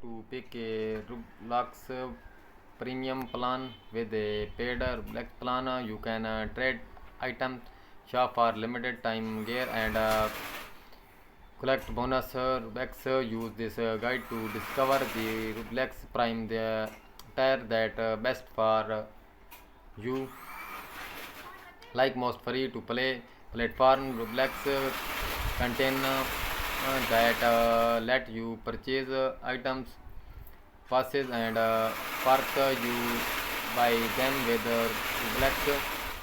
To pick a Roblox premium plan with a paid Roblox plan, you can trade items, shop for limited time gear, and collect bonus Roblox. Use this guide to discover the Roblox Prime the tier that best for you. Like most free to play platform, Roblox contain that let you purchase items, passes, and perks. You buy them with Roblox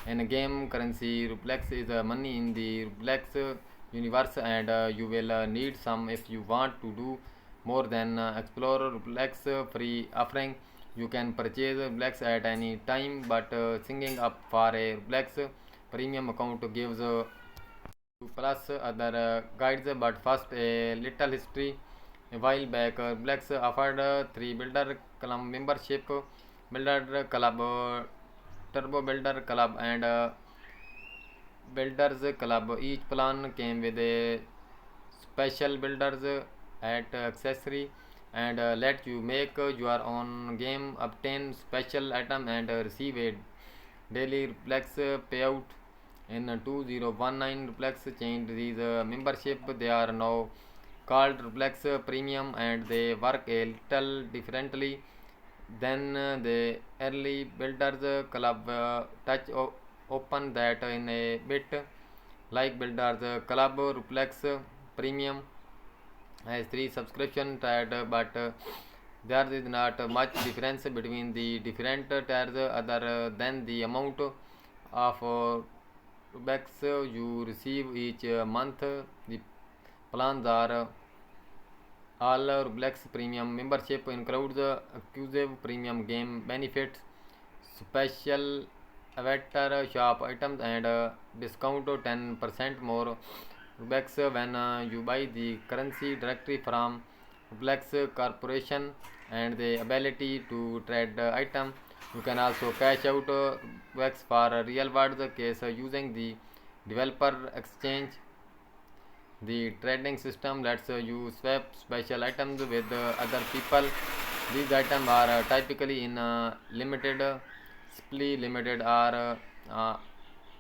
and game currency. Roblox is money in the Roblox universe, and you will need some if you want to do more than explore Roblox free offering. You can purchase Roblox at any time, but singing up for a Roblox premium account gives plus other guides. But first, a little history. A while back, Blacks offered three Builder Club membership: Builder Club, Turbo Builder Club, and Builders Club. Each plan came with a special builders at accessory and let you make your own game, obtain special item, and receive a daily Flex payout. In 2019, Flex changed these membership. They are now called Flex Premium, and they work a little differently than the early Builders Club. Touch open that in a bit. Like Builders Club, Flex Premium has three subscription tiers, but there is not much difference between the different tiers other than the amount of bucks you receive each month. The plans are all Roblox Premium membership includes exclusive premium game benefits, special avatar shop items, and discount 10% more Robux when you buy the currency directly from Roblox Corporation, and the ability to trade item. You can also cash out Robux for real world case using the developer exchange. The trading system lets you swap special items with other people. These items are typically in limited supply, limited are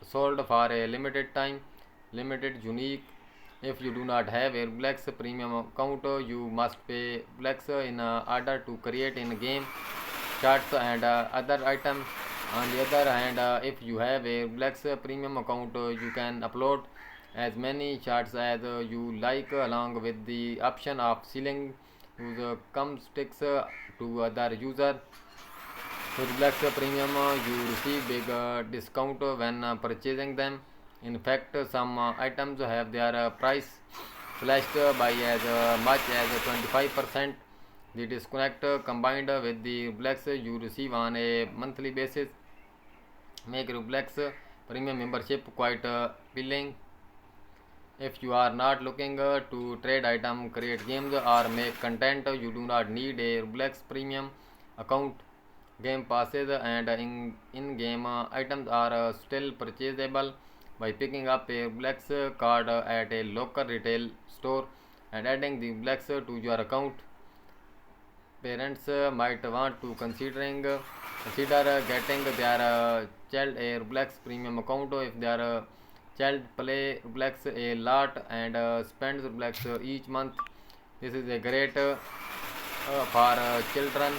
sold for a limited time, limited unique. If you do not have a Roblox premium account, you must pay Roblox in order to create in game charts and other items. On the other hand, if you have a Roblox premium account, you can upload as many charts as you like, along with the option of selling user come sticks to other user. With Black Premium, you receive big discount when purchasing them. In fact, some items have their price slashed by as much as 25%. The disconnect combined with the Roblox you receive on a monthly basis make Roblox premium membership quite appealing. If you are not looking to trade item, create games, or make content, you do not need a Roblox premium account. Game passes and in-game items are still purchasable by picking up a Roblox card at a local retail store and adding the Roblox to your account. Parents might want to consider getting their child a Roblox premium account if their child play Roblox a lot and spends Roblox each month. This is a great for children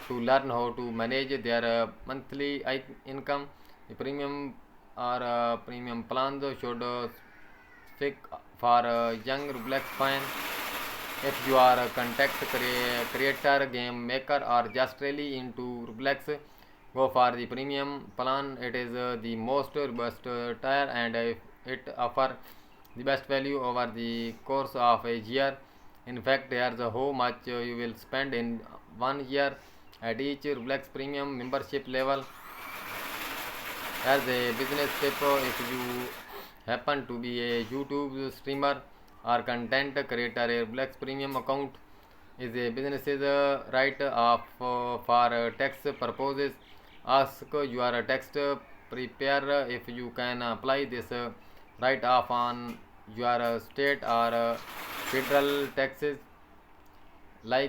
to learn how to manage their monthly income. The premium or premium plans should stick for young Roblox fan. If you are a content creator, game maker, or just really into Roblox, go for the premium plan. It is the most robust tier, and it offers the best value over the course of a year. In fact, here's how much you will spend in 1 year at each Roblox premium membership level. As a business tip, if you happen to be a YouTube streamer or content creator, a Roblox premium account is a business's right off for tax purposes. Ask your tax preparer if you can apply this write off on your state or federal taxes. Like